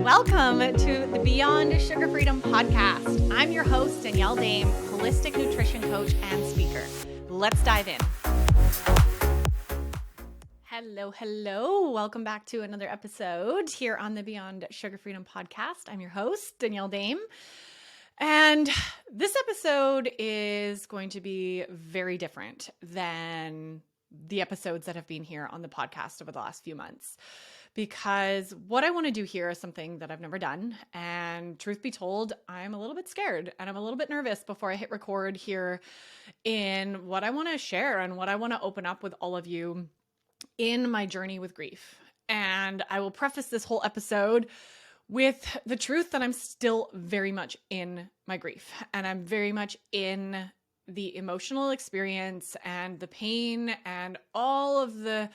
Welcome to the Beyond Sugar Freedom podcast. I'm your host, Danielle Dame, holistic nutrition coach and speaker. Let's dive in. Hello. Welcome back to another episode here on the Beyond Sugar Freedom podcast. I'm your host, Danielle Dame. And this episode is going to be very different than the episodes that have been here on the podcast over the last few months. Because what I want to do here is something that I've never done. And truth be told, I'm a little bit scared and I'm a little bit nervous before I hit record here in what I want to share and what I want to open up with all of you in my journey with grief. And I will preface this whole episode with the truth that I'm still very much in my grief and I'm very much in the emotional experience and the pain and all of the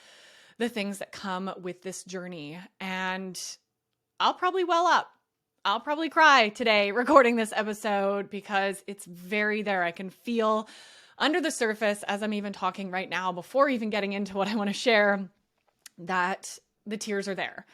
things that come with this journey. And I'll probably well up. I'll probably cry today recording this episode because it's very there. I can feel under the surface as I'm even talking right now, before even getting into what I want to share, that the tears are there.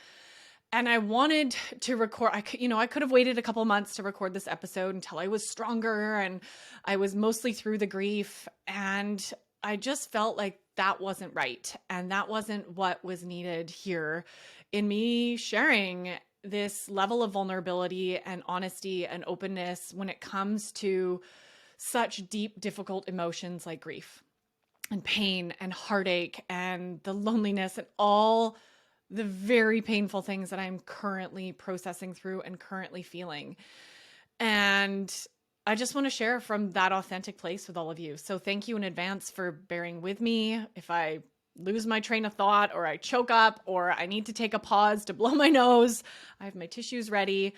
And I wanted to record, I could have waited a couple months to record this episode until I was stronger and I was mostly through the grief. And I just felt like that wasn't right. And that wasn't what was needed here in me sharing this level of vulnerability and honesty and openness when it comes to such deep, difficult emotions like grief and pain and heartache and the loneliness and all the very painful things that I'm currently processing through and currently feeling. And I just want to share from that authentic place with all of you. So thank you in advance for bearing with me. If I lose my train of thought or I choke up or I need to take a pause to blow my nose, I have my tissues ready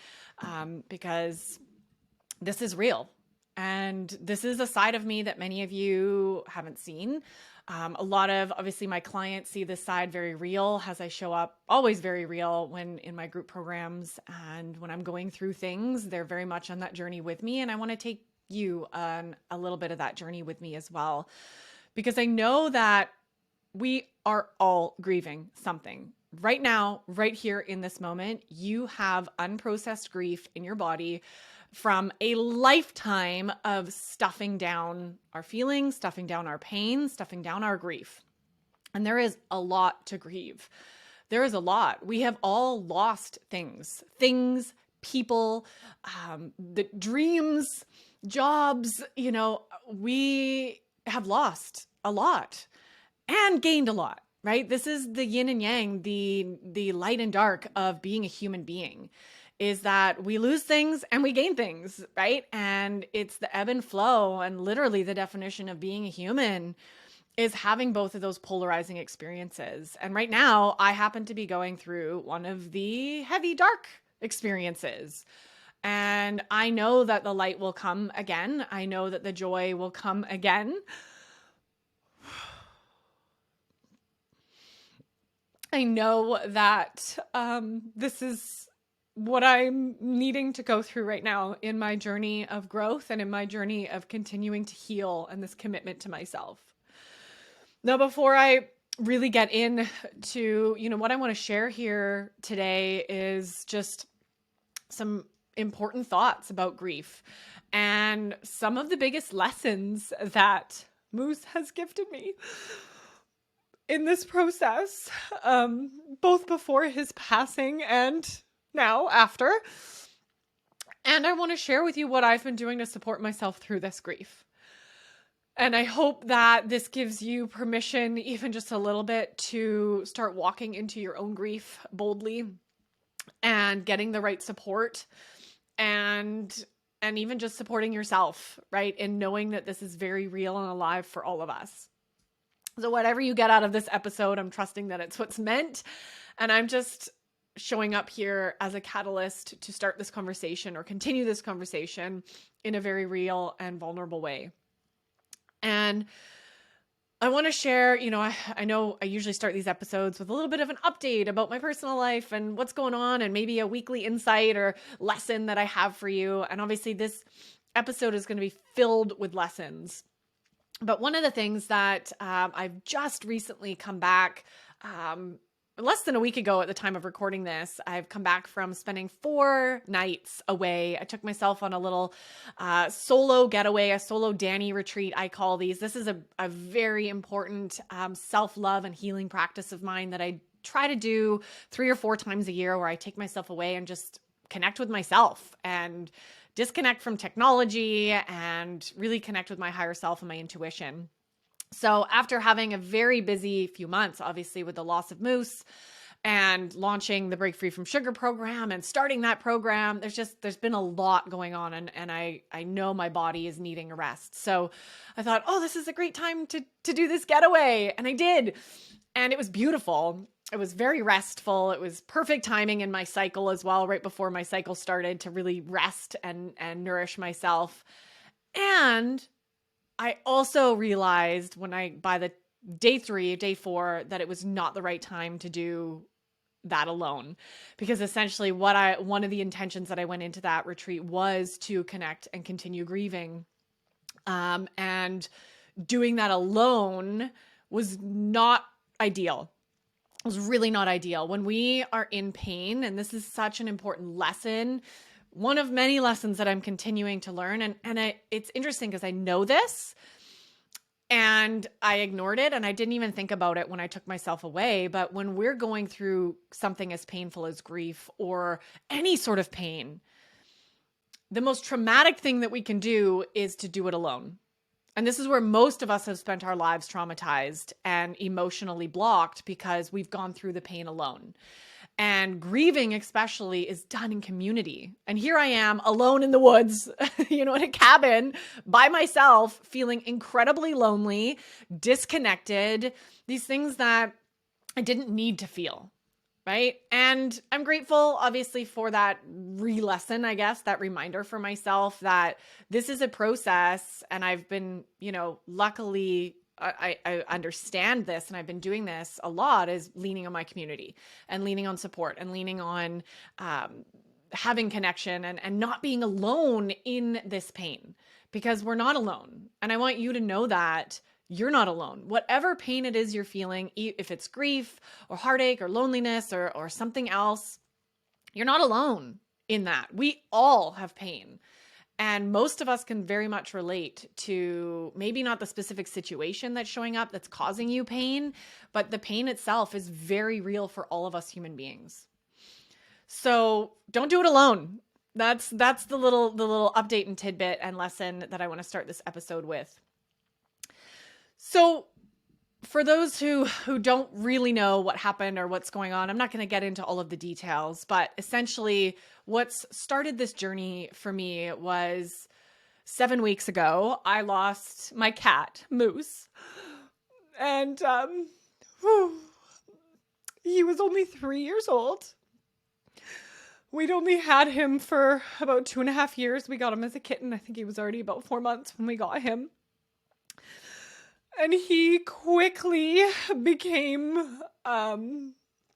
because this is real. And this is a side of me that many of you haven't seen. A lot of, obviously, my clients see this side very real as I show up, always very real when in my group programs. And when I'm going through things, they're very much on that journey with me. And I want to take you on a little bit of that journey with me as well. Because I know that we are all grieving something. Right now, right here in this moment, you have unprocessed grief in your body from a lifetime of stuffing down our feelings, stuffing down our pain, stuffing down our grief. And there is a lot to grieve. There is a lot. We have all lost things, people, the dreams, jobs, we have lost a lot and gained a lot, right? This is the yin and yang, the light and dark of being a human being. Is that we lose things and we gain things, right? And it's the ebb and flow. And literally the definition of being a human is having both of those polarizing experiences. And right now, I happen to be going through one of the heavy, dark experiences. And I know that the light will come again. I know that the joy will come again. I know that this is what I'm needing to go through right now in my journey of growth and in my journey of continuing to heal and this commitment to myself. Now, before I really get into, what I want to share here today is just some important thoughts about grief and some of the biggest lessons that Moose has gifted me in this process, both before his passing and now after. And I want to share with you what I've been doing to support myself through this grief. And I hope that this gives you permission, even just a little bit, to start walking into your own grief boldly and getting the right support and even just supporting yourself, right? And knowing that this is very real and alive for all of us. So whatever you get out of this episode, I'm trusting that it's what's meant. And I'm just showing up here as a catalyst to start this conversation or continue this conversation in a very real and vulnerable way. And I want to share, I know I usually start these episodes with a little bit of an update about my personal life and what's going on and maybe a weekly insight or lesson that I have for you. And obviously this episode is going to be filled with lessons. But one of the things that I've just recently come back less than a week ago at the time of recording this, I've come back from spending 4 nights away. I took myself on a little solo getaway, a solo Danny retreat, I call these. This is a very important self-love and healing practice of mine that I try to do 3 or 4 times a year, where I take myself away and just connect with myself and disconnect from technology and really connect with my higher self and my intuition. So after having a very busy few months, obviously with the loss of Moose and launching the Break Free from Sugar program and starting that program, there's been a lot going on, and I know my body is needing a rest. So I thought, oh, this is a great time to do this getaway. And I did. And it was beautiful. It was very restful. It was perfect timing in my cycle as well, right before my cycle started, to really rest and nourish myself. And I also realized by the day 4, that it was not the right time to do that alone, because essentially one of the intentions that I went into that retreat was to connect and continue grieving. And doing that alone was not ideal. It was really not ideal. When we are in pain, and this is such an important lesson, one of many lessons that I'm continuing to learn. And it's interesting because I know this and I ignored it, and I didn't even think about it when I took myself away. But when we're going through something as painful as grief or any sort of pain, the most traumatic thing that we can do is to do it alone. And this is where most of us have spent our lives traumatized and emotionally blocked, because we've gone through the pain alone. And grieving especially is done in community. And here I am alone in the woods, in a cabin by myself, feeling incredibly lonely, disconnected, these things that I didn't need to feel. Right. And I'm grateful, obviously, for that lesson, I guess, that reminder for myself that this is a process. And I've been, luckily, I understand this, and I've been doing this a lot, is leaning on my community and leaning on support and leaning on having connection and not being alone in this pain, because we're not alone. And I want you to know that you're not alone. Whatever pain it is you're feeling, if it's grief or heartache or loneliness or something else, you're not alone in that. We all have pain. And most of us can very much relate to maybe not the specific situation that's showing up that's causing you pain, but the pain itself is very real for all of us human beings. So don't do it alone. That's the little update and tidbit and lesson that I want to start this episode with. So for those who don't really know what happened or what's going on, I'm not going to get into all of the details, but essentially what's started this journey for me was 7 weeks ago. I lost my cat, Moose, and he was only 3 years old. We'd only had him for about 2.5 years. We got him as a kitten. I think he was already about 4 months when we got him. And he quickly became,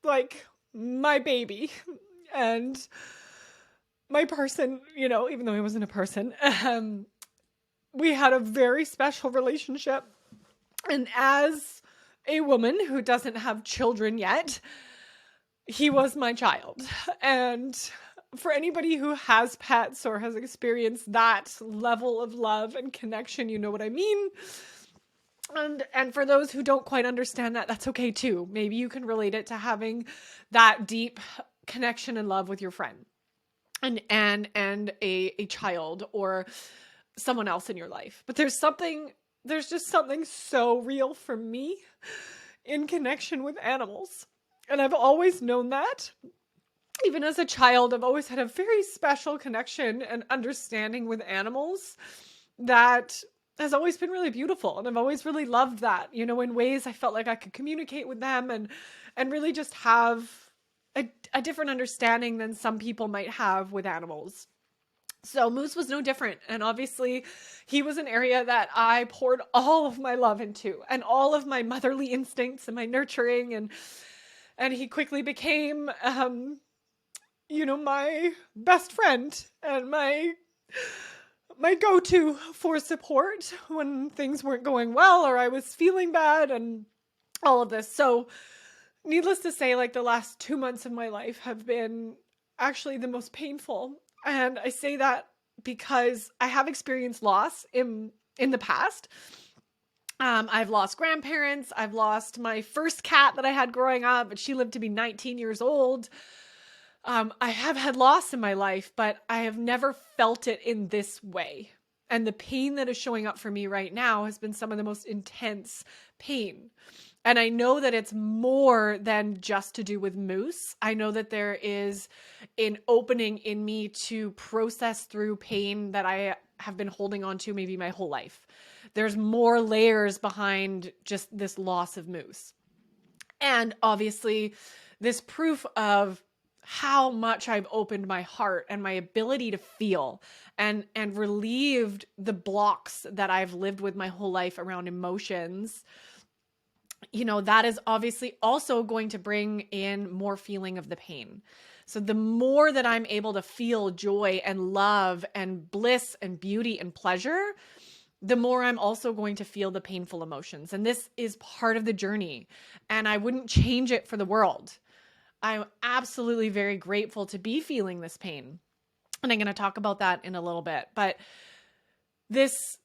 like my baby and my person, even though he wasn't a person. We had a very special relationship. And as a woman who doesn't have children yet, he was my child. And for anybody who has pets or has experienced that level of love and connection, you know what I mean. And for those who don't quite understand that, that's okay too. Maybe you can relate it to having that deep connection and love with your friend and a child or someone else in your life. But there's just something so real for me in connection with animals. And I've always known that. Even as a child, I've always had a very special connection and understanding with animals that has always been really beautiful. And I've always really loved that, in ways I felt like I could communicate with them and really just have a different understanding than some people might have with animals. So Moose was no different. And obviously he was an area that I poured all of my love into and all of my motherly instincts and my nurturing. And he quickly became, my best friend and my go-to for support when things weren't going well or I was feeling bad and all of this. So, needless to say, like the last 2 months of my life have been actually the most painful. And I say that because I have experienced loss in the past. I've lost grandparents. I've lost my first cat that I had growing up, but she lived to be 19 years old. I have had loss in my life, but I have never felt it in this way. And the pain that is showing up for me right now has been some of the most intense pain. And I know that it's more than just to do with Moose. I know that there is an opening in me to process through pain that I have been holding on to maybe my whole life. There's more layers behind just this loss of Moose. And obviously, this proof of how much I've opened my heart and my ability to feel and relieved the blocks that I've lived with my whole life around emotions. That is obviously also going to bring in more feeling of the pain. So the more that I'm able to feel joy and love and bliss and beauty and pleasure, the more I'm also going to feel the painful emotions. And this is part of the journey, and I wouldn't change it for the world. I'm absolutely very grateful to be feeling this pain. And I'm going to talk about that in a little bit. But this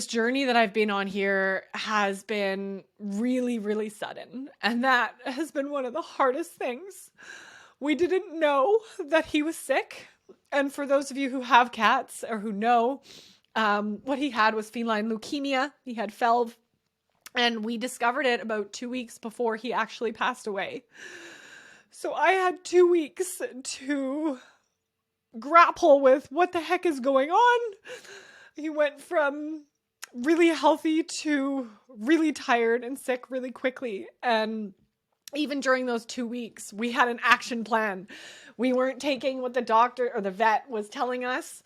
journey that I've been on here has been really, really sudden. And that has been one of the hardest things. We didn't know that he was sick. And for those of you who have cats or who know, what he had was feline leukemia. He had FeLV. And we discovered it about 2 weeks before he actually passed away. So I had 2 weeks to grapple with what the heck is going on. He went from really healthy to really tired and sick really quickly. And even during those 2 weeks, we had an action plan. We weren't taking what the doctor or the vet was telling us.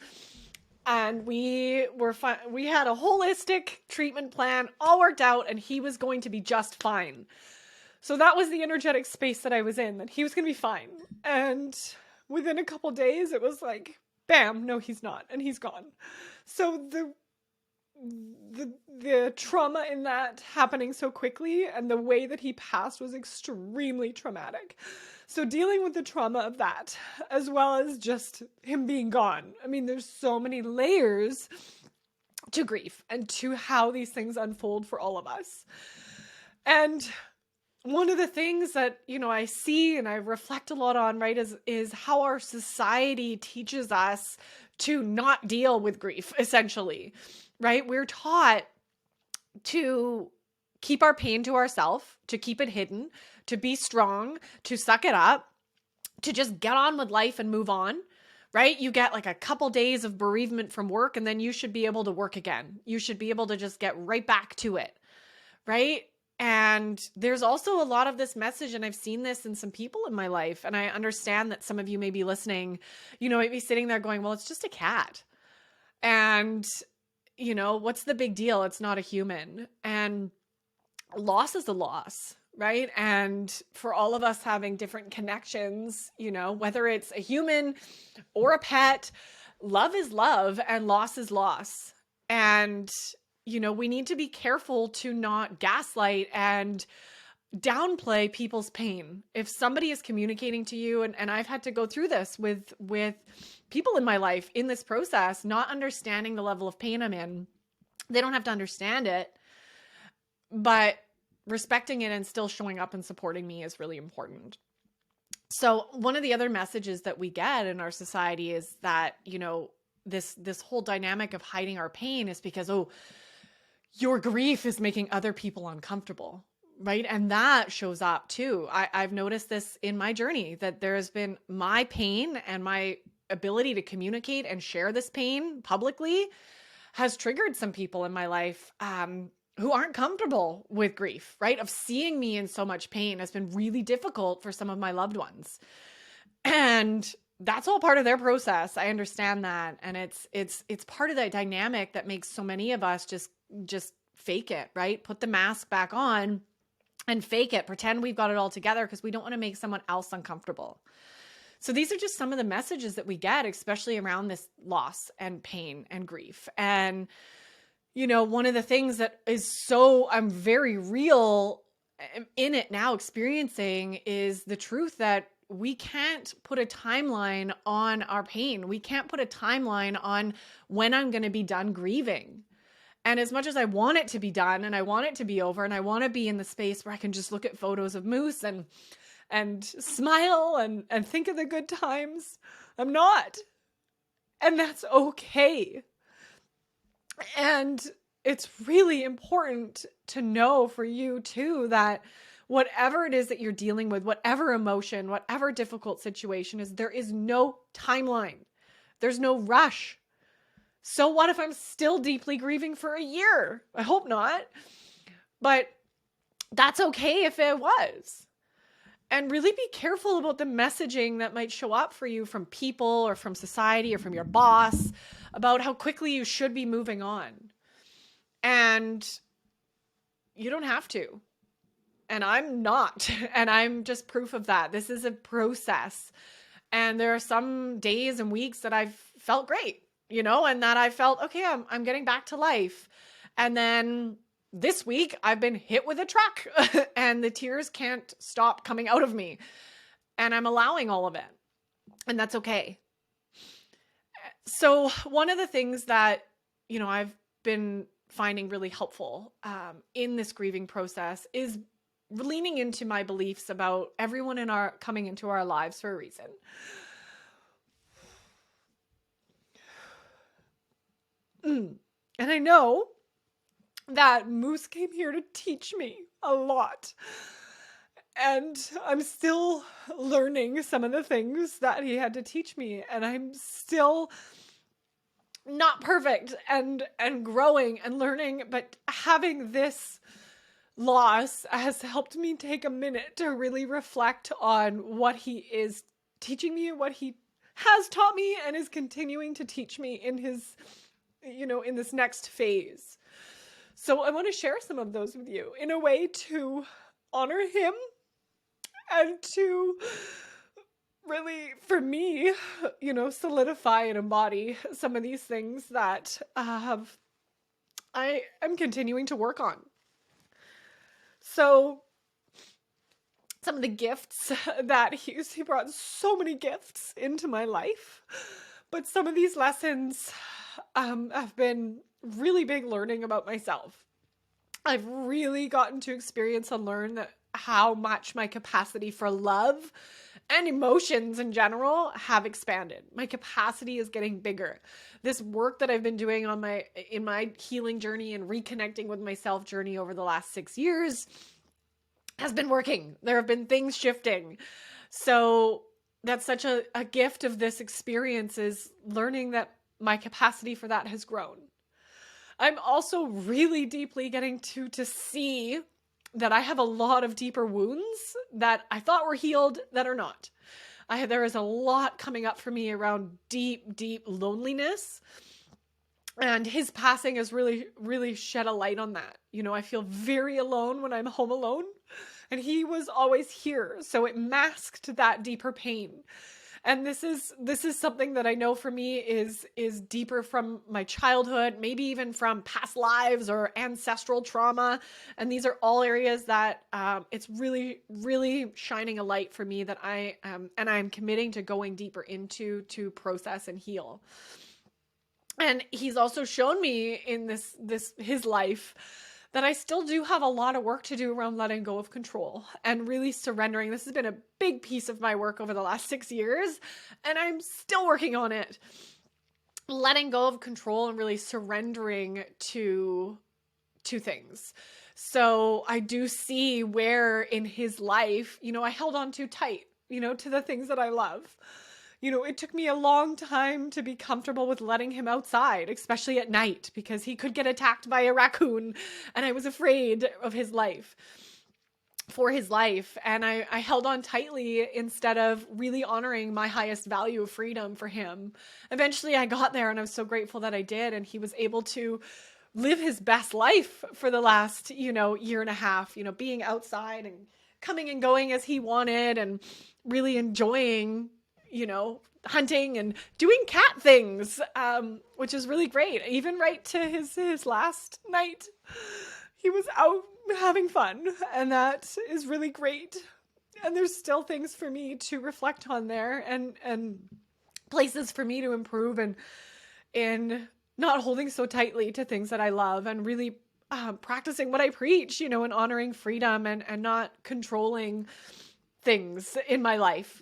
And we had a holistic treatment plan all worked out, and he was going to be just fine. So that was the energetic space that I was in, that he was going to be fine. And within a couple days, it was like, bam, no, he's not. And he's gone. So the trauma in that happening so quickly and the way that he passed was extremely traumatic. So dealing with the trauma of that, as well as just him being gone. I mean, there's so many layers to grief and to how these things unfold for all of us. And one of the things that, I see and I reflect a lot on, right, is how our society teaches us to not deal with grief, essentially, right? We're taught to keep our pain to ourselves, to keep it hidden, to be strong, to suck it up, to just get on with life and move on, right? You get like a couple days of bereavement from work, and then you should be able to work again. You should be able to just get right back to it, right? And there's also a lot of this message, and I've seen this in some people in my life, and I understand that some of you may be listening, might be sitting there going, well, it's just a cat. And, what's the big deal? It's not a human. And loss is a loss, right? And for all of us having different connections, whether it's a human or a pet, love is love and loss is loss. And we need to be careful to not gaslight and downplay people's pain. If somebody is communicating to you, and I've had to go through this with people in my life in this process, not understanding the level of pain I'm in, they don't have to understand it, but respecting it and still showing up and supporting me is really important. So one of the other messages that we get in our society is that, this whole dynamic of hiding our pain is because, your grief is making other people uncomfortable, right? And that shows up too. I've noticed this in my journey, that there's been my pain and my ability to communicate and share this pain publicly has triggered some people in my life who aren't comfortable with grief, right? Of seeing me in so much pain has been really difficult for some of my loved ones. And that's all part of their process. I understand that. And it's part of that dynamic that makes so many of us just fake it, right? Put the mask back on and fake it, pretend we've got it all together because we don't want to make someone else uncomfortable. So these are just some of the messages that we get, especially around this loss and pain and grief. And, one of the things that is I'm very real am in it now experiencing is the truth that we can't put a timeline on our pain. We can't put a timeline on when I'm going to be done grieving. And as much as I want it to be done and I want it to be over and I want to be in the space where I can just look at photos of Moose and smile and think of the good times, I'm not. And that's okay. And it's really important to know for you too that whatever it is that you're dealing with, whatever emotion, whatever difficult situation is, there is no timeline. There's no rush. So what if I'm still deeply grieving for a year? I hope not. But that's okay if it was. And really be careful about the messaging that might show up for you from people or from society or from your boss about how quickly you should be moving on. And you don't have to. And I'm not. And I'm just proof of that. This is a process. And there are some days and weeks that I've felt great, and that I felt, okay, I'm getting back to life. And then this week I've been hit with a truck and the tears can't stop coming out of me. And I'm allowing all of it. And that's okay. So one of the things that, I've been finding really helpful in this grieving process is leaning into my beliefs about everyone coming into our lives for a reason. And I know that Moose came here to teach me a lot. And I'm still learning some of the things that he had to teach me. And I'm still not perfect and growing and learning. But having this loss has helped me take a minute to really reflect on what he is teaching me and what he has taught me and is continuing to teach me in his, in this next phase. So I want to share some of those with you in a way to honor him and to really, for me, solidify and embody some of these things that I am continuing to work on. So some of the gifts that he brought so many gifts into my life, but some of these lessons have been really big learning about myself. I've really gotten to experience and learn how much my capacity for love and emotions in general have expanded. My capacity is getting bigger. This work that I've been doing in my healing journey and reconnecting with myself journey over the last 6 years has been working. There have been things shifting. So that's such a gift of this experience, is learning that my capacity for that has grown. I'm also really deeply getting to see that I have a lot of deeper wounds that I thought were healed that are not. There is a lot coming up for me around deep, deep loneliness. And his passing has really, really shed a light on that. I feel very alone when I'm home alone. And he was always here. So it masked that deeper pain. And this is something that I know for me is deeper from my childhood, maybe even from past lives or ancestral trauma. And these are all areas that it's really, really shining a light for me that I'm committing to going deeper into to process and heal. And he's also shown me in his life that I still do have a lot of work to do around letting go of control and really surrendering. This has been a big piece of my work over the last 6 years, and I'm still working on it. Letting go of control and really surrendering to things. So I do see where in his life, I held on too tight, to the things that I love. It took me a long time to be comfortable with letting him outside, especially at night, because he could get attacked by a raccoon, and I was afraid of his life. And I held on tightly instead of really honoring my highest value of freedom for him. Eventually I got there, and I'm so grateful that I did, and he was able to live his best life for the last, year and a half, being outside and coming and going as he wanted and really enjoying hunting and doing cat things, which is really great. Even right to his last night, he was out having fun, and that is really great. And there's still things for me to reflect on there, and places for me to improve, and in not holding so tightly to things that I love, and really practicing what I preach, and honoring freedom, and not controlling things in my life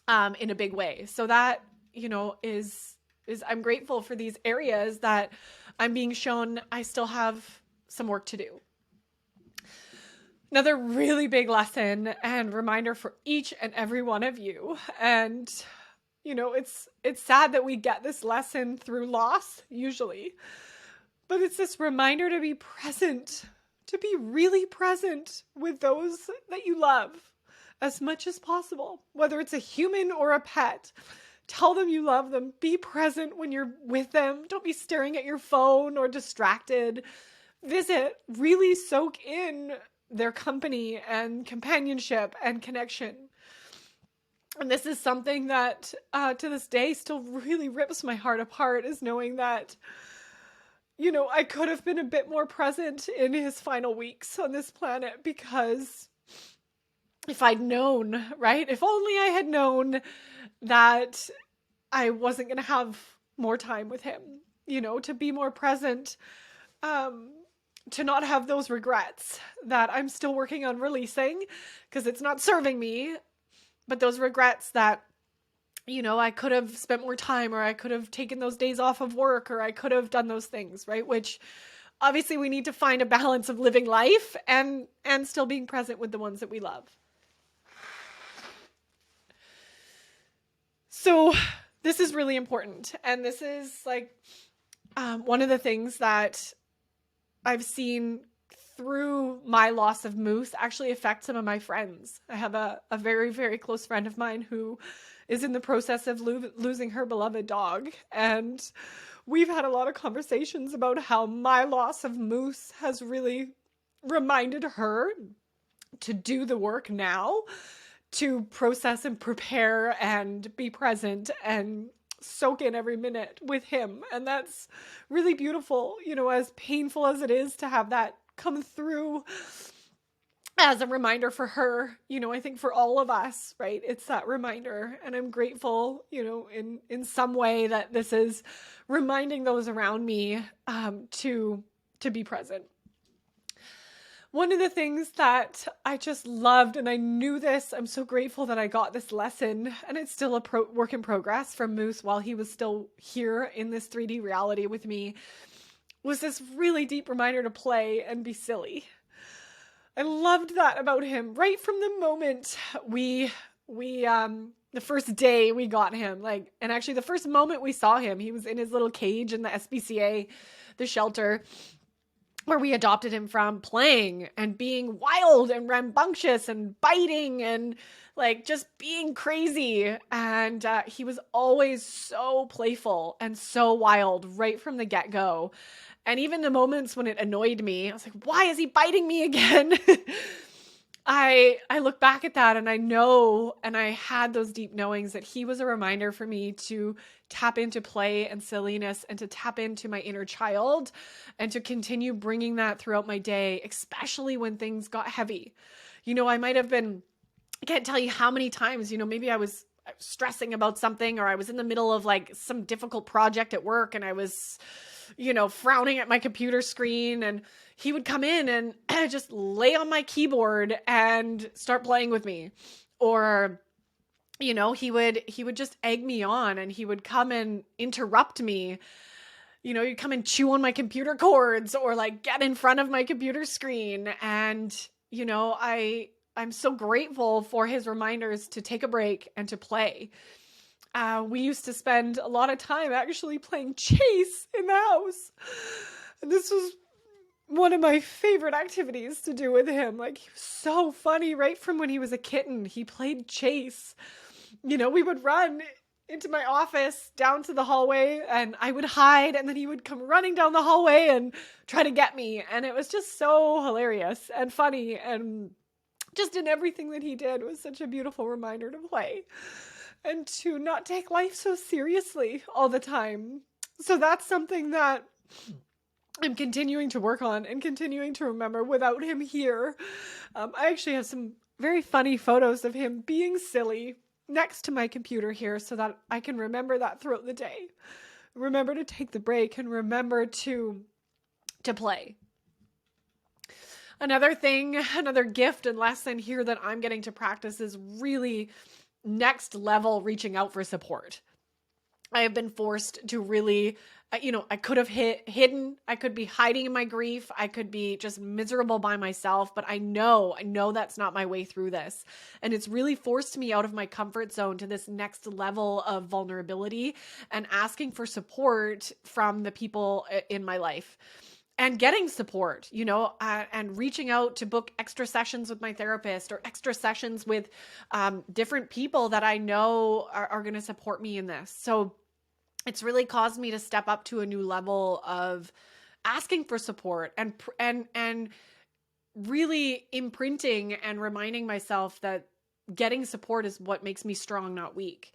in a big way. So that, is I'm grateful for these areas that I'm being shown I still have some work to do. Another really big lesson and reminder for each and every one of you. And, it's sad that we get this lesson through loss, usually. But it's this reminder to be present, to be really present with those that you love as much as possible, whether it's a human or a pet. Tell them you love them. Be present when you're with them. Don't be staring at your phone or distracted. Visit, really soak in their company and companionship and connection. And this is something that to this day still really rips my heart apart, is knowing that, I could have been a bit more present in his final weeks on this planet, because if I'd known, right? If only I had known that I wasn't going to have more time with him, to be more present, to not have those regrets that I'm still working on releasing because it's not serving me, but those regrets that, I could have spent more time, or I could have taken those days off of work, or I could have done those things, right? Which obviously we need to find a balance of living life and still being present with the ones that we love. So this is really important. And this is like one of the things that I've seen through my loss of Moose actually affect some of my friends. I have a very, very close friend of mine who is in the process of losing her beloved dog. And we've had a lot of conversations about how my loss of Moose has really reminded her to do the work now, to process and prepare and be present and soak in every minute with him. And that's really beautiful, as painful as it is to have that come through as a reminder for her, I think for all of us, right? It's that reminder. And I'm grateful, in some way that this is reminding those around me to be present. One of the things that I just loved, and I knew this, I'm so grateful that I got this lesson, and it's still a work in progress from Moose while he was still here in this 3D reality with me, was this really deep reminder to play and be silly. I loved that about him right from the moment we the first day we got him, and actually the first moment we saw him, he was in his little cage in the SPCA, the shelter where we adopted him from, playing and being wild and rambunctious and biting and just being crazy. And he was always so playful and so wild right from the get-go. And even the moments when it annoyed me, I was like, why is he biting me again? I look back at that and I know, and I had those deep knowings that he was a reminder for me to tap into play and silliness and to tap into my inner child and to continue bringing that throughout my day, especially when things got heavy. I might have been, I can't tell you how many times, maybe I was stressing about something, or I was in the middle of some difficult project at work and I was, frowning at my computer screen, and he would come in and just lay on my keyboard and start playing with me. Or, he would just egg me on, and he would come and interrupt me. He'd come and chew on my computer cords, or get in front of my computer screen. And, I'm so grateful for his reminders to take a break and to play. We used to spend a lot of time actually playing chase in the house. And this was one of my favorite activities to do with him. He was so funny right from when he was a kitten. He played chase. We would run into my office down to the hallway, and I would hide, and then he would come running down the hallway and try to get me. And it was just so hilarious and funny, and just in everything that he did was such a beautiful reminder to play and to not take life so seriously all the time. So that's something that I'm continuing to work on and continuing to remember without him here. I actually have some very funny photos of him being silly next to my computer here so that I can remember that throughout the day. Remember to take the break and remember to play. Another thing, another gift and lesson here that I'm getting to practice is really next level reaching out for support. I have been forced to really, I could have hidden. I could be hiding in my grief. I could be just miserable by myself, but I know that's not my way through this. And it's really forced me out of my comfort zone to this next level of vulnerability and asking for support from the people in my life. And getting support, and reaching out to book extra sessions with my therapist or extra sessions with different people that I know are going to support me in this. So it's really caused me to step up to a new level of asking for support and really imprinting and reminding myself that getting support is what makes me strong, not weak.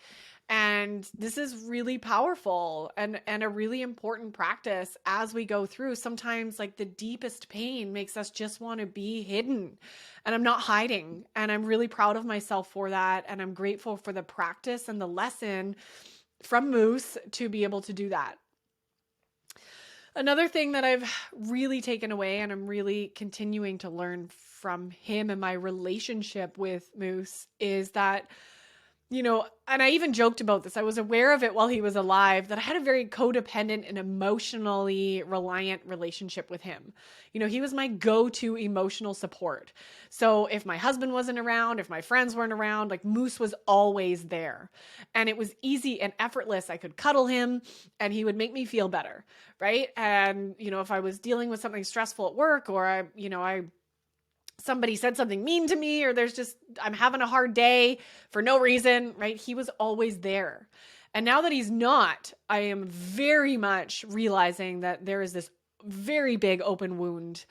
And this is really powerful and a really important practice as we go through. Sometimes like the deepest pain makes us just want to be hidden, and I'm not hiding, and I'm really proud of myself for that. And I'm grateful for the practice and the lesson from Moose to be able to do that. Another thing that I've really taken away and I'm really continuing to learn from him and my relationship with Moose is that, and I even joked about this. I was aware of it while he was alive, that I had a very codependent and emotionally reliant relationship with him. He was my go-to emotional support. So if my husband wasn't around, if my friends weren't around, like Moose was always there. And it was easy and effortless. I could cuddle him and he would make me feel better, right? And, if I was dealing with something stressful at work, or somebody said something mean to me, or I'm having a hard day for no reason, right? He was always there. And now that he's not, I am very much realizing that there is this very big open wound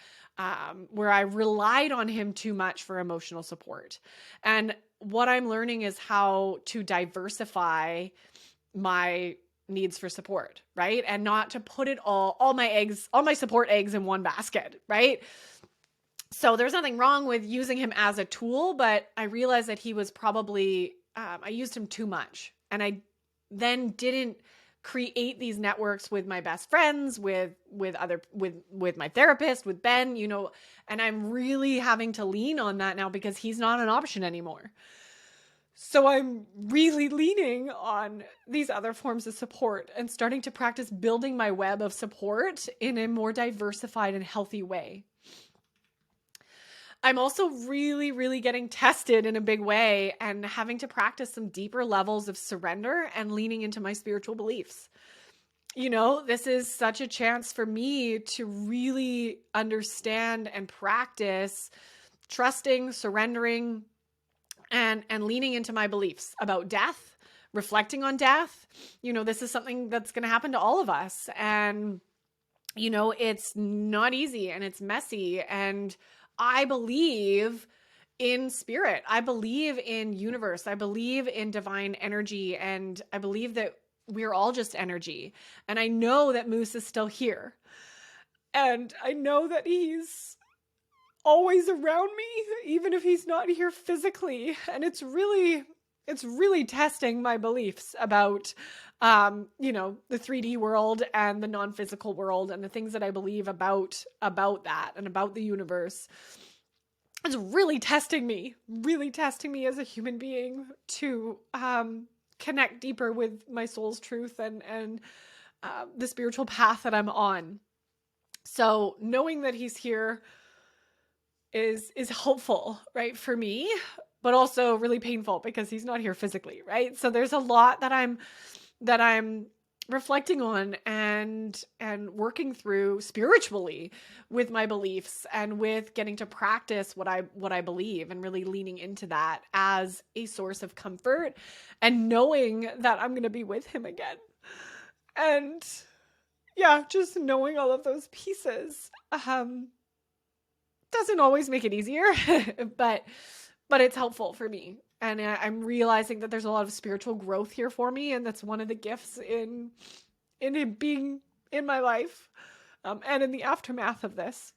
where I relied on him too much for emotional support. And what I'm learning is how to diversify my needs for support, right? And not to put it all my support eggs in one basket, right? So there's nothing wrong with using him as a tool, but I realized that he was probably, I used him too much. And I then didn't create these networks with my best friends, with my therapist, with Ben, and I'm really having to lean on that now because he's not an option anymore. So I'm really leaning on these other forms of support and starting to practice building my web of support in a more diversified and healthy way. I'm also really, really getting tested in a big way and having to practice some deeper levels of surrender and leaning into my spiritual beliefs. This is such a chance for me to really understand and practice trusting, surrendering, and leaning into my beliefs about death, reflecting on death. This is something that's going to happen to all of us. And, it's not easy and it's messy. And I believe in spirit. I believe in universe. I believe in divine energy. And I believe that we're all just energy. And I know that Moose is still here. And I know that he's always around me, even if he's not here physically. And it's really testing my beliefs about, the 3D world and the non-physical world and the things that I believe about that and about the universe. It's really testing me as a human being to connect deeper with my soul's truth and the spiritual path that I'm on. So knowing that he's here is helpful, right, for me, but also really painful because he's not here physically, right? So there's a lot that I'm reflecting on and working through spiritually with my beliefs and with getting to practice what I believe and really leaning into that as a source of comfort and knowing that I'm going to be with him again. And yeah, just knowing all of those pieces doesn't always make it easier, but it's helpful for me. And I'm realizing that there's a lot of spiritual growth here for me. And that's one of the gifts in him being in my life. and in the aftermath of this.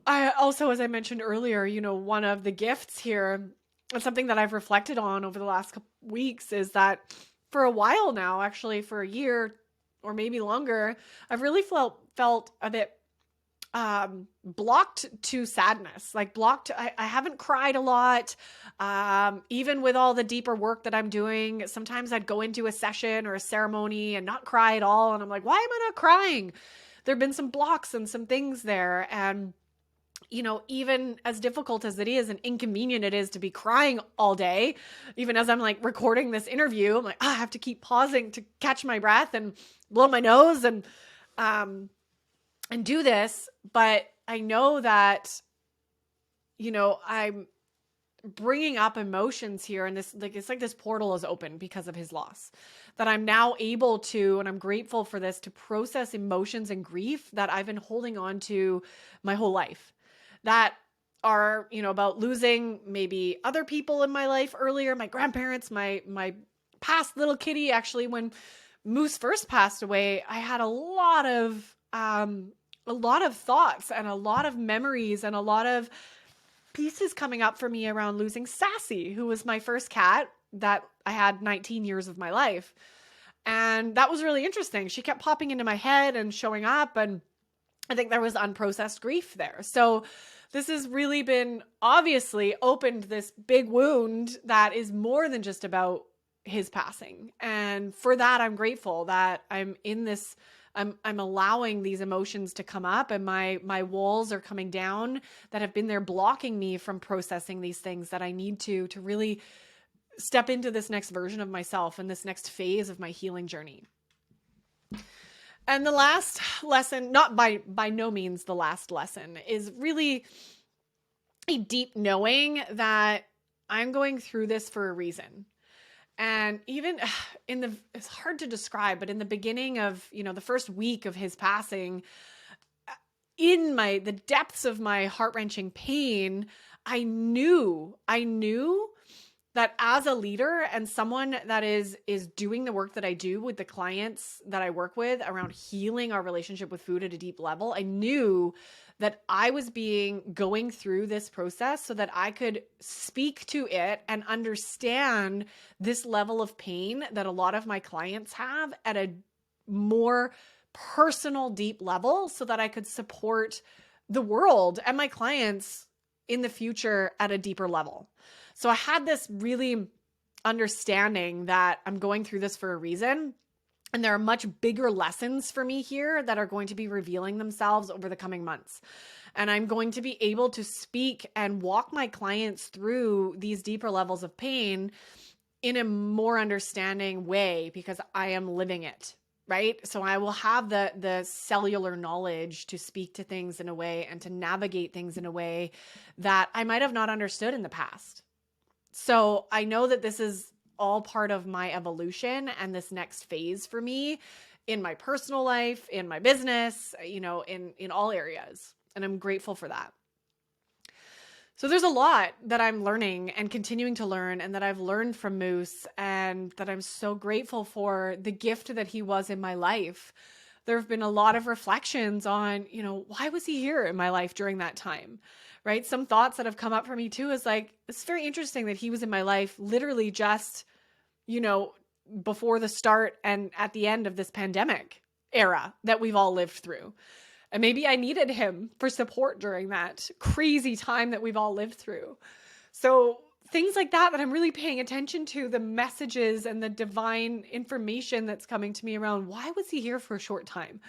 I also, as I mentioned earlier, one of the gifts here, and something that I've reflected on over the last couple weeks, is that for a while now, actually for a year or maybe longer, I've really felt a bit blocked to sadness, like blocked. I haven't cried a lot. Even with all the deeper work that I'm doing, sometimes I'd go into a session or a ceremony and not cry at all. And I'm like, why am I not crying? There've been some blocks and some things there. And, even as difficult as it is and inconvenient it is to be crying all day, even as I'm like recording this interview, I'm like, I have to keep pausing to catch my breath and blow my nose and do this. But I know that, I'm bringing up emotions here, and this, like, it's like this portal is open because of his loss, that I'm now able to, and I'm grateful for this, to process emotions and grief that I've been holding on to my whole life, that are, about losing maybe other people in my life earlier, my grandparents, my past little kitty. Actually, when Moose first passed away, I had a lot of thoughts and a lot of memories and a lot of pieces coming up for me around losing Sassy, who was my first cat that I had 19 years of my life. And that was really interesting. She kept popping into my head and showing up, and I think there was unprocessed grief there. So this has really been, obviously opened this big wound that is more than just about his passing. And for that, I'm grateful that I'm in this, I'm allowing these emotions to come up, and my walls are coming down that have been there blocking me from processing these things that I need to really step into this next version of myself and this next phase of my healing journey. And the last lesson, not by no means the last lesson, is really a deep knowing that I'm going through this for a reason. And even it's hard to describe, but in the beginning of, the first week of his passing, in the depths of my heart-wrenching pain, I knew that as a leader and someone that is doing the work that I do with the clients that I work with around healing our relationship with food at a deep level, I knew that I was going through this process so that I could speak to it and understand this level of pain that a lot of my clients have at a more personal, deep level, so that I could support the world and my clients in the future at a deeper level. So I had this really understanding that I'm going through this for a reason. And there are much bigger lessons for me here that are going to be revealing themselves over the coming months. And I'm going to be able to speak and walk my clients through these deeper levels of pain in a more understanding way, because I am living it, right? So I will have the cellular knowledge to speak to things in a way and to navigate things in a way that I might have not understood in the past. So I know that this is all part of my evolution and this next phase for me in my personal life, in my business, in all areas. And I'm grateful for that. So there's a lot that I'm learning and continuing to learn, and that I've learned from Moose, and that I'm so grateful for the gift that he was in my life. There have been a lot of reflections on, why was he here in my life during that time? Right? Some thoughts that have come up for me too is like, it's very interesting that he was in my life literally just, before the start and at the end of this pandemic era that we've all lived through. And maybe I needed him for support during that crazy time that we've all lived through. So things like that I'm really paying attention to, the messages and the divine information that's coming to me around, why was he here for a short time?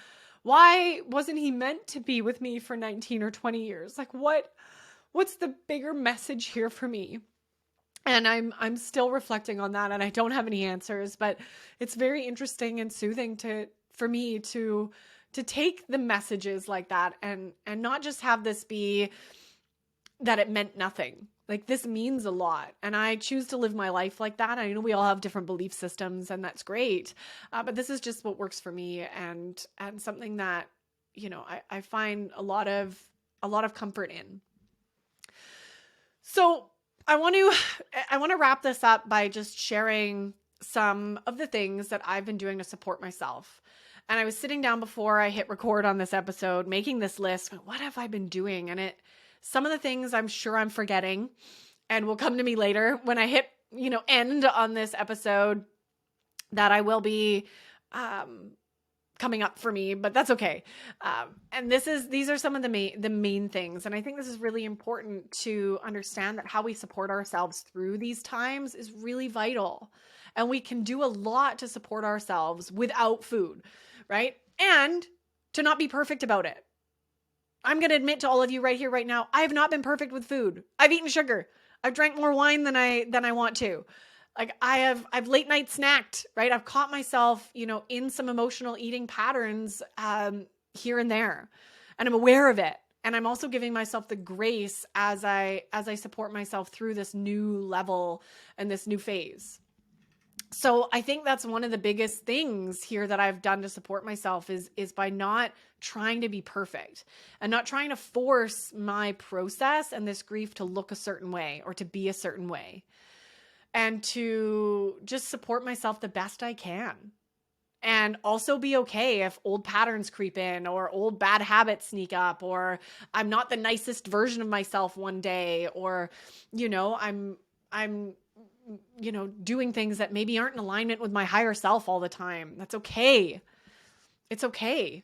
Why wasn't he meant to be with me for 19 or 20 years? Like what's the bigger message here for me? And I'm still reflecting on that, and I don't have any answers, but it's very interesting and soothing for me to take the messages like that and not just have this be that it meant nothing. Like, this means a lot, and I choose to live my life like that. I know we all have different belief systems, and that's great. But this is just what works for me, and something that, I find a lot of comfort in. So I want to wrap this up by just sharing some of the things that I've been doing to support myself And I was sitting down before I hit record on this episode, making this list. What have I been doing? And some of the things I'm sure I'm forgetting and will come to me later when I hit, end on this episode, that I will be coming up for me, but that's okay. And these are some of the main things. And I think this is really important to understand, that how we support ourselves through these times is really vital. And we can do a lot to support ourselves without food, right? And to not be perfect about it. I'm going to admit to all of you right here, right now, I have not been perfect with food. I've eaten sugar. I've drank more wine than I want to. Like I've late night snacked, right? I've caught myself, in some emotional eating patterns here and there, and I'm aware of it. And I'm also giving myself the grace as I support myself through this new level and this new phase. So I think that's one of the biggest things here that I've done to support myself is by not trying to be perfect and not trying to force my process and this grief to look a certain way or to be a certain way, and to just support myself the best I can. And also be okay if old patterns creep in or old bad habits sneak up, or I'm not the nicest version of myself one day, or, I'm doing things that maybe aren't in alignment with my higher self all the time. That's okay. It's okay.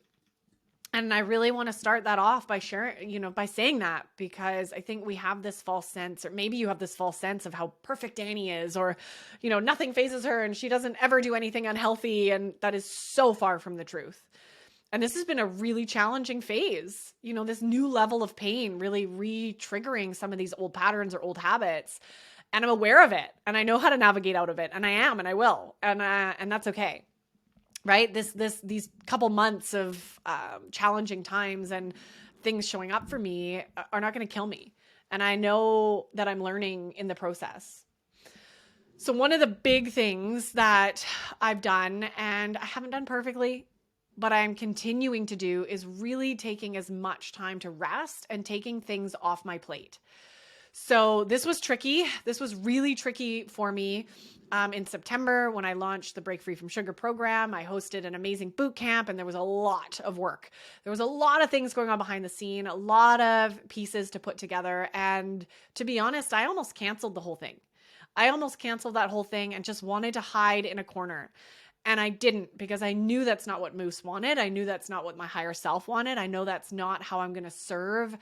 And I really want to start that off by sharing, by saying that, because I think we have this false sense, or maybe you have this false sense of how perfect Danny is, or, nothing phases her and she doesn't ever do anything unhealthy. And that is so far from the truth. And this has been a really challenging phase, this new level of pain, really re-triggering some of these old patterns or old habits. And I'm aware of it, and I know how to navigate out of it, and I am, and I will, and that's okay, right? These couple months of challenging times and things showing up for me are not going to kill me, and I know that I'm learning in the process. So one of the big things that I've done, and I haven't done perfectly, but I'm continuing to do, is really taking as much time to rest and taking things off my plate. So this was tricky. This was really tricky for me in September when I launched the Break Free from Sugar program. I hosted an amazing boot camp, and there was a lot of work. There was a lot of things going on behind the scene, a lot of pieces to put together. And to be honest, I almost canceled the whole thing. I almost canceled that whole thing and just wanted to hide in a corner. And I didn't, because I knew that's not what Moose wanted. I knew that's not what my higher self wanted. I know that's not how I'm going to serve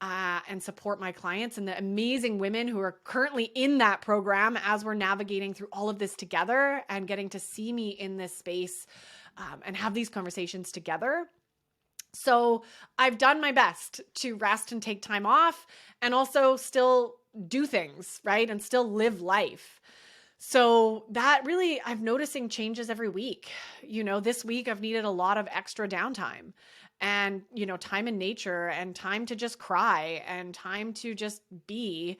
and support my clients and the amazing women who are currently in that program as we're navigating through all of this together and getting to see me in this space and have these conversations together. So I've done my best to rest and take time off, and also still do things, right? And still live life. So that really, I'm noticing changes every week. This week I've needed a lot of extra downtime. And, time in nature, and time to just cry, and time to just be.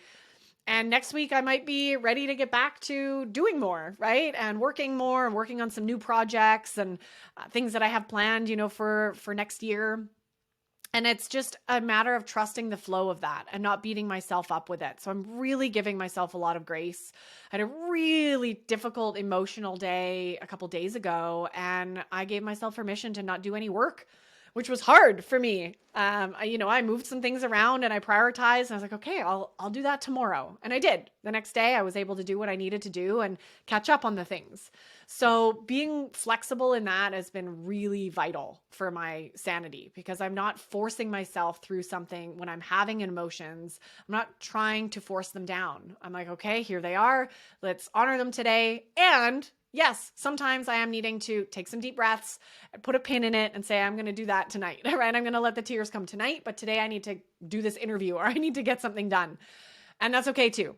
And next week I might be ready to get back to doing more, right? And working more, and working on some new projects and things that I have planned, for next year. And it's just a matter of trusting the flow of that and not beating myself up with it. So I'm really giving myself a lot of grace. I had a really difficult emotional day a couple days ago, and I gave myself permission to not do any work, which was hard for me. I moved some things around and I prioritized, and I was like, okay, I'll do that tomorrow. And I did. The next day I was able to do what I needed to do and catch up on the things. So being flexible in that has been really vital for my sanity, because I'm not forcing myself through something when I'm having emotions. I'm not trying to force them down. I'm like, okay, here they are. Let's honor them today. And yes, sometimes I am needing to take some deep breaths, put a pin in it, and say, I'm going to do that tonight, right? I'm going to let the tears come tonight, but today I need to do this interview, or I need to get something done. And that's okay too.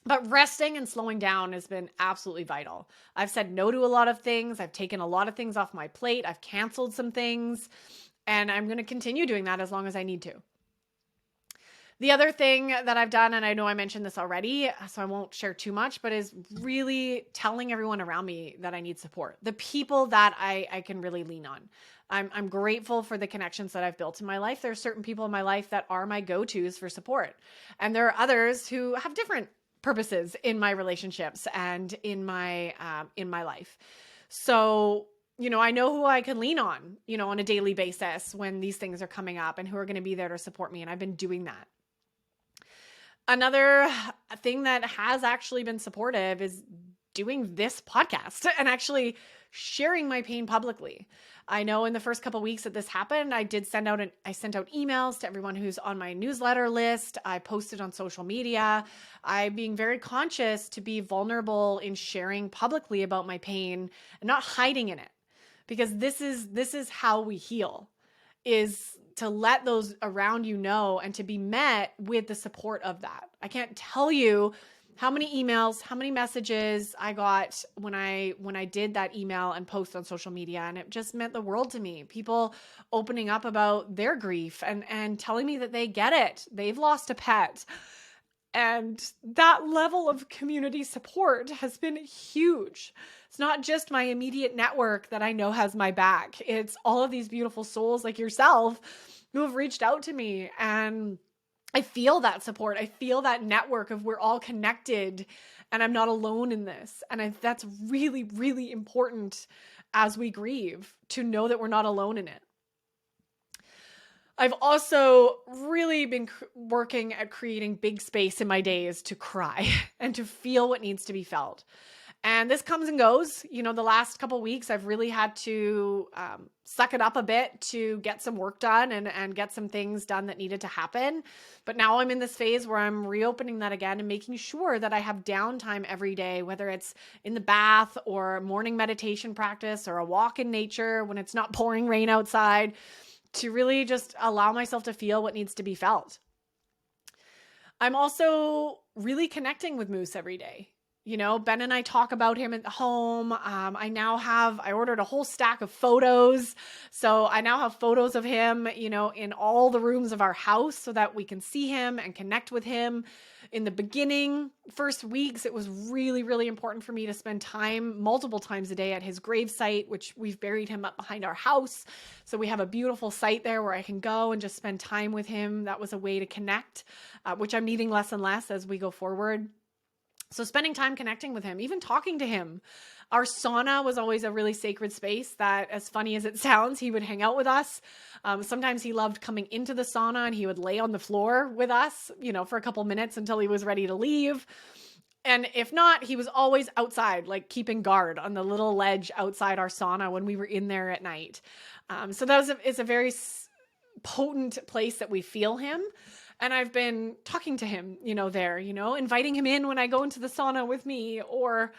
But resting and slowing down has been absolutely vital. I've said no to a lot of things. I've taken a lot of things off my plate. I've canceled some things, and I'm going to continue doing that as long as I need to. The other thing that I've done, and I know I mentioned this already, so I won't share too much, but is really telling everyone around me that I need support. The people that I can really lean on. I'm grateful for the connections that I've built in my life. There are certain people in my life that are my go-tos for support. And there are others who have different purposes in my relationships and in my life. So I know who I can lean on, on a daily basis when these things are coming up and who are going to be there to support me. And I've been doing that. Another thing that has actually been supportive is doing this podcast and actually sharing my pain publicly. I know in the first couple of weeks that this happened, I sent out emails to everyone who's on my newsletter list. I posted on social media. I'm being very conscious to be vulnerable in sharing publicly about my pain and not hiding in it, because this is how we heal, is to let those around you know and to be met with the support of that. I can't tell you how many emails, how many messages I got when I did that email and post on social media, and it just meant the world to me. People opening up about their grief and telling me that they get it. They've lost a pet. And that level of community support has been huge. It's not just my immediate network that I know has my back. It's all of these beautiful souls like yourself who have reached out to me, and I feel that support. I feel that network of we're all connected and I'm not alone in this. And that's really, really important as we grieve, to know that we're not alone in it. I've also really been working at creating big space in my days to cry and to feel what needs to be felt. And this comes and goes. The last couple of weeks, I've really had to suck it up a bit to get some work done and get some things done that needed to happen. But now I'm in this phase where I'm reopening that again and making sure that I have downtime every day, whether it's in the bath or morning meditation practice or a walk in nature when it's not pouring rain outside, to really just allow myself to feel what needs to be felt. I'm also really connecting with Moose every day. Ben and I talk about him at home. I ordered a whole stack of photos. So I now have photos of him, in all the rooms of our house so that we can see him and connect with him. In the beginning, first weeks, it was really, really important for me to spend time multiple times a day at his gravesite, which we've buried him up behind our house. So we have a beautiful site there where I can go and just spend time with him. That was a way to connect, which I'm needing less and less as we go forward. So spending time connecting with him, even talking to him. Our sauna was always a really sacred space that, as funny as it sounds, he would hang out with us. Sometimes he loved coming into the sauna and he would lay on the floor with us, for a couple minutes until he was ready to leave. And if not, he was always outside, like keeping guard on the little ledge outside our sauna when we were in there at night. So it's a very potent place that we feel him. And I've been talking to him, there, inviting him in when I go into the sauna with me, or,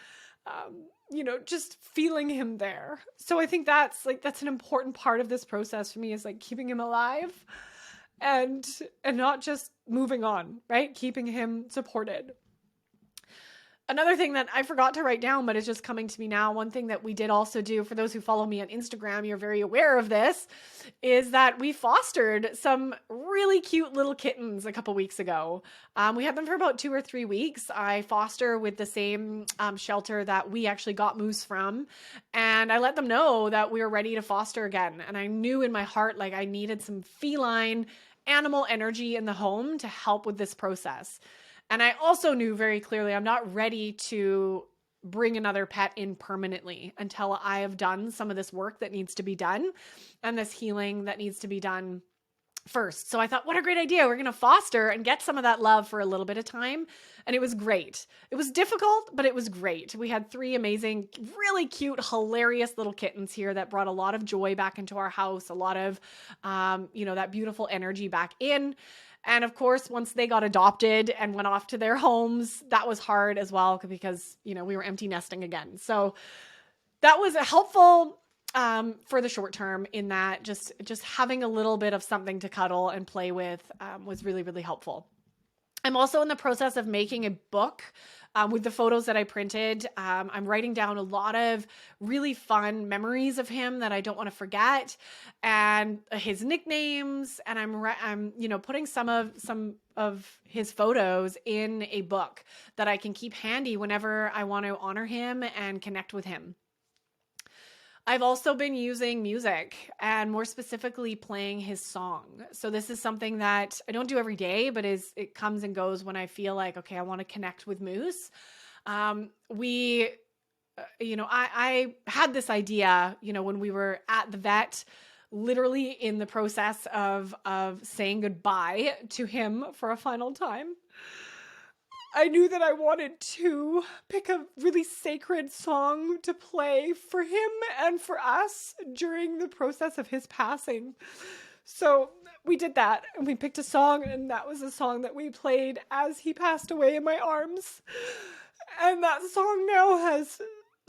just feeling him there. So I think that's an important part of this process for me, is like keeping him alive and not just moving on, right? Keeping him supported. Another thing that I forgot to write down, but it's just coming to me now, one thing that we did also do, for those who follow me on Instagram, you're very aware of this, is that we fostered some really cute little kittens a couple weeks ago. We had them for about 2 or 3 weeks. I foster with the same shelter that we actually got Moose from, and I let them know that we were ready to foster again. And I knew in my heart, like, I needed some feline animal energy in the home to help with this process. And I also knew very clearly I'm not ready to bring another pet in permanently until I have done some of this work that needs to be done and this healing that needs to be done first. So I thought, what a great idea. We're going to foster and get some of that love for a little bit of time. And it was great. It was difficult, but it was great. We had 3 amazing, really cute, hilarious little kittens here that brought a lot of joy back into our house, a lot of, that beautiful energy back in. And of course, once they got adopted and went off to their homes, that was hard as well, because, we were empty nesting again. So that was helpful for the short term, in that just having a little bit of something to cuddle and play with was really, really helpful. I'm also in the process of making a book with the photos that I printed. I'm writing down a lot of really fun memories of him that I don't want to forget, and his nicknames. And I'm putting some of his photos in a book that I can keep handy whenever I want to honor him and connect with him. I've also been using music, and more specifically playing his song. So this is something that I don't do every day, but it comes and goes when I feel like, okay, I want to connect with Moose. We I had this idea, when we were at the vet, literally in the process of saying goodbye to him for a final time. I knew that I wanted to pick a really sacred song to play for him and for us during the process of his passing. So we did that, and we picked a song, and that was a song that we played as he passed away in my arms. And that song now has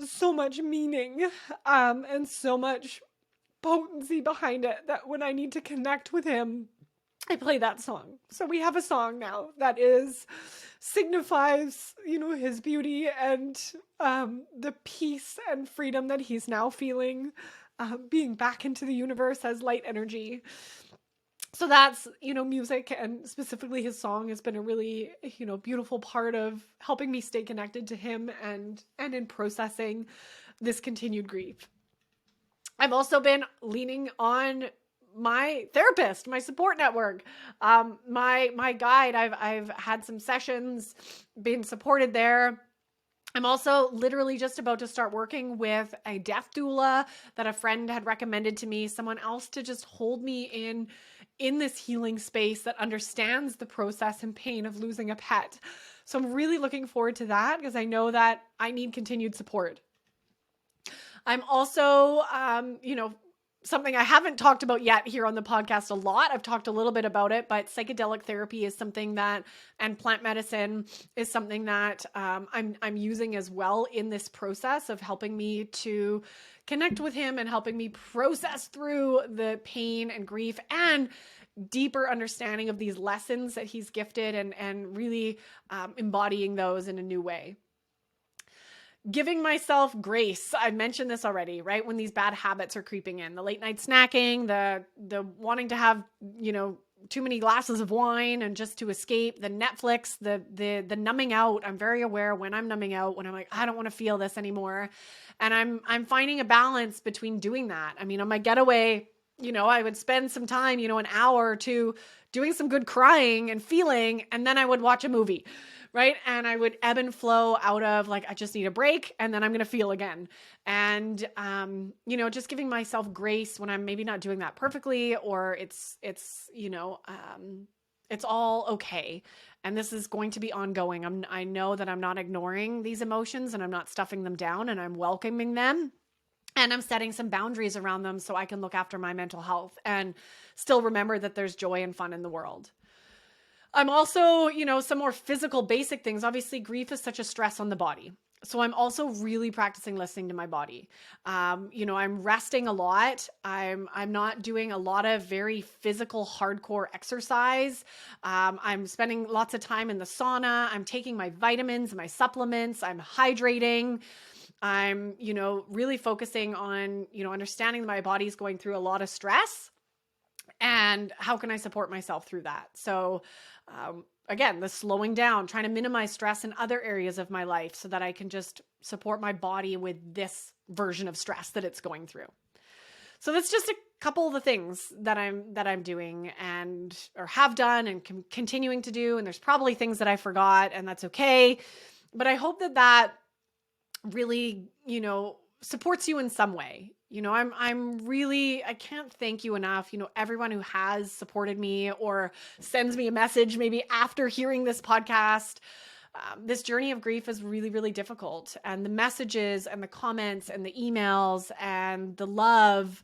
so much meaning, and so much potency behind it, that when I need to connect with him, I play that song. So we have a song now that signifies, his beauty and the peace and freedom that he's now feeling, being back into the universe as light energy. So that's, music, and specifically his song, has been a really, beautiful part of helping me stay connected to him and in processing this continued grief. I've also been leaning on my therapist, my support network, my guide. I've had some sessions, been supported there. I'm also literally just about to start working with a death doula that a friend had recommended to me, someone else to just hold me in this healing space that understands the process and pain of losing a pet. So I'm really looking forward to that, because I know that I need continued support. I'm also, something I haven't talked about yet here on the podcast a lot. I've talked a little bit about it, but psychedelic therapy is something that, and plant medicine is something that I'm using as well in this process of helping me to connect with him and helping me process through the pain and grief and deeper understanding of these lessons that he's gifted, and really embodying those in a new way. Giving myself grace. I mentioned this already, right? When these bad habits are creeping in, the late night snacking, the wanting to have, too many glasses of wine and just to escape, the Netflix, the numbing out. I'm very aware when I'm numbing out, when I'm like, I don't want to feel this anymore. And I'm finding a balance between doing that. I mean, on my getaway, I would spend some time, an hour or two doing some good crying and feeling, and then I would watch a movie. Right. And I would ebb and flow out of I just need a break, and then I'm going to feel again. And, just giving myself grace when I'm maybe not doing that perfectly, or it's all okay. And this is going to be ongoing. I know that I'm not ignoring these emotions, and I'm not stuffing them down, and I'm welcoming them. And I'm setting some boundaries around them so I can look after my mental health and still remember that there's joy and fun in the world. I'm also, some more physical basic things. Obviously, grief is such a stress on the body. So I'm also really practicing listening to my body. I'm resting a lot. I'm not doing a lot of very physical, hardcore exercise. I'm spending lots of time in the sauna. I'm taking my vitamins, my supplements. I'm hydrating. I'm, really focusing on, understanding that my body's going through a lot of stress, and how can I support myself through that? So, again, the slowing down, trying to minimize stress in other areas of my life so that I can just support my body with this version of stress that it's going through. So that's just a couple of the things that I'm doing or have done and continuing to do. And there's probably things that I forgot, and that's okay. But I hope that really, supports you in some way. I can't thank you enough. Everyone who has supported me or sends me a message maybe after hearing this podcast. This journey of grief is really, really difficult. And the messages and the comments and the emails and the love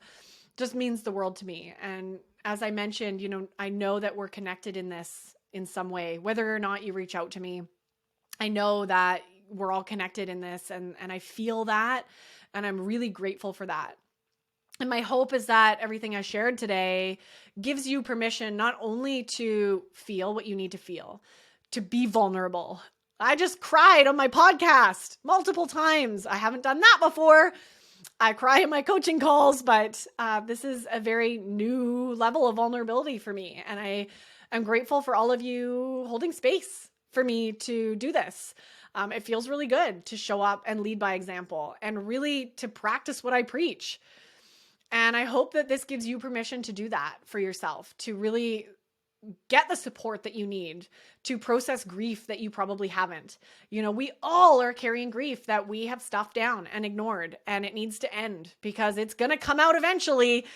just means the world to me. And as I mentioned, I know that we're connected in this in some way, whether or not you reach out to me. I know that we're all connected in this, and I feel that. And I'm really grateful for that. And my hope is that everything I shared today gives you permission not only to feel what you need to feel, to be vulnerable. I just cried on my podcast multiple times. I haven't done that before. I cry in my coaching calls, but this is a very new level of vulnerability for me. And I'm grateful for all of you holding space for me to do this. It feels really good to show up and lead by example and really to practice what I preach. And I hope that this gives you permission to do that for yourself, to really get the support that you need to process grief that you probably haven't. We all are carrying grief that we have stuffed down and ignored, and it needs to end because it's going to come out eventually,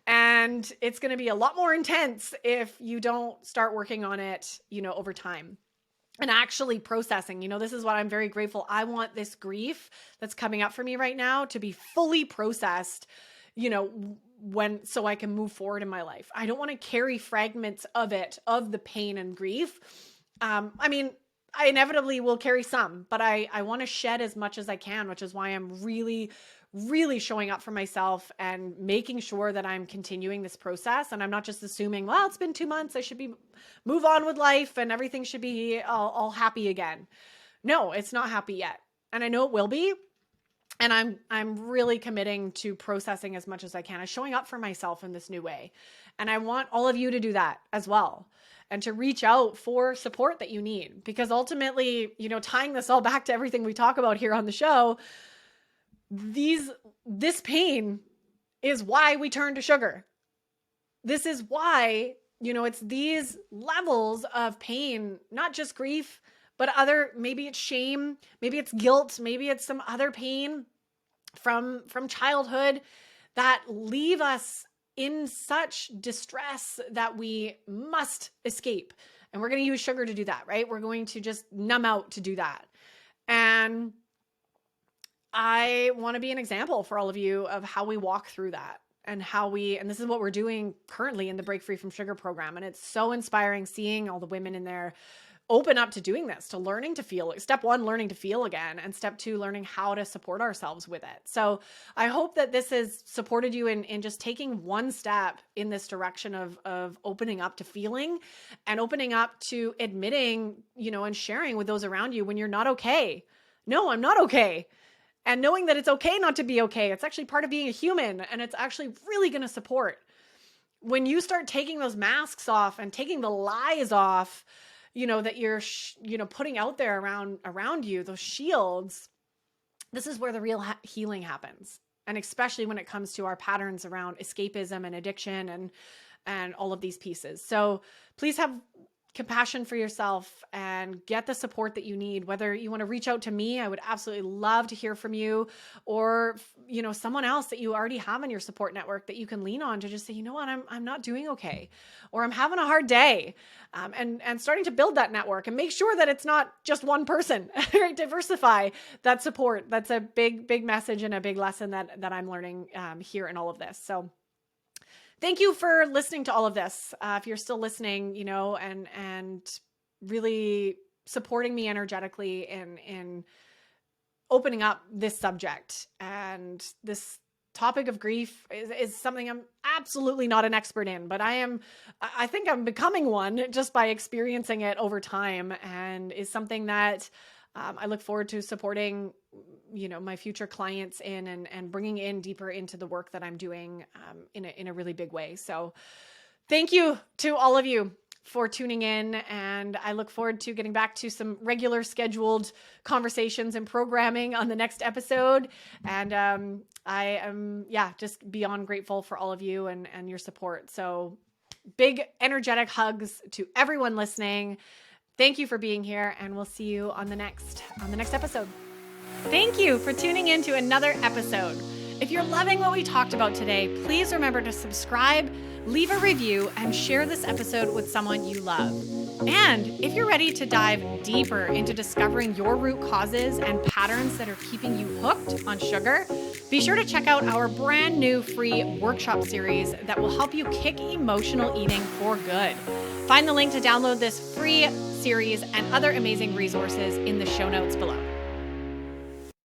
and it's going to be a lot more intense if you don't start working on it, over time. And actually processing, this is what I'm very grateful. I want this grief that's coming up for me right now to be fully processed, so I can move forward in my life. I don't want to carry fragments of it, of the pain and grief. I inevitably will carry some, but I want to shed as much as I can, which is why I'm really, really showing up for myself and making sure that I'm continuing this process. And I'm not just assuming, well, it's been 2 months, I should move on with life and everything should be all happy again. No, it's not happy yet. And I know it will be. And I'm really committing to processing as much as I can and showing up for myself in this new way. And I want all of you to do that as well, and to reach out for support that you need, because ultimately, tying this all back to everything we talk about here on the show, this pain is why we turn to sugar. This is why, it's these levels of pain, not just grief, but maybe it's shame, maybe it's guilt, maybe it's some other pain from childhood that leave us in such distress that we must escape. And we're going to use sugar to do that, right? We're going to just numb out to do that. And I want to be an example for all of you of how we walk through that, and and this is what we're doing currently in the Break Free from Sugar program. And it's so inspiring seeing all the women in there open up to doing this, to learning to feel. Step 1, learning to feel again. And step 2, learning how to support ourselves with it. So I hope that this has supported you in just taking one step in this direction of opening up to feeling, and opening up to admitting, and sharing with those around you when you're not okay. No, I'm not okay. And knowing that it's okay not to be okay. It's actually part of being a human, and it's actually really going to support. When you start taking those masks off and taking the lies off, that you're, putting out there around you, those shields, this is where the real healing happens. And especially when it comes to our patterns around escapism and addiction and all of these pieces. So please have compassion for yourself and get the support that you need. Whether you want to reach out to me, I would absolutely love to hear from you, or, someone else that you already have in your support network that you can lean on to just say, what, I'm not doing okay, or I'm having a hard day. And starting to build that network and make sure that it's not just one person, right? Diversify that support. That's a big, big message and a big lesson that I'm learning here in all of this. So thank you for listening to all of this. If you're still listening, and really supporting me energetically in opening up this subject. And this topic of grief is something I'm absolutely not an expert in, but I think I'm becoming one just by experiencing it over time, and is something that I look forward to supporting, my future clients in, and bringing in deeper into the work that I'm doing in a really big way. So thank you to all of you for tuning in, and I look forward to getting back to some regular scheduled conversations and programming on the next episode. And I am, just beyond grateful for all of you and your support. So big energetic hugs to everyone listening. Thank you for being here, and we'll see you on the next episode. Thank you for tuning in to another episode. If you're loving what we talked about today, please remember to subscribe, leave a review, and share this episode with someone you love. And if you're ready to dive deeper into discovering your root causes and patterns that are keeping you hooked on sugar, be sure to check out our brand new free workshop series that will help you kick emotional eating for good. Find the link to download this free series and other amazing resources in the show notes below.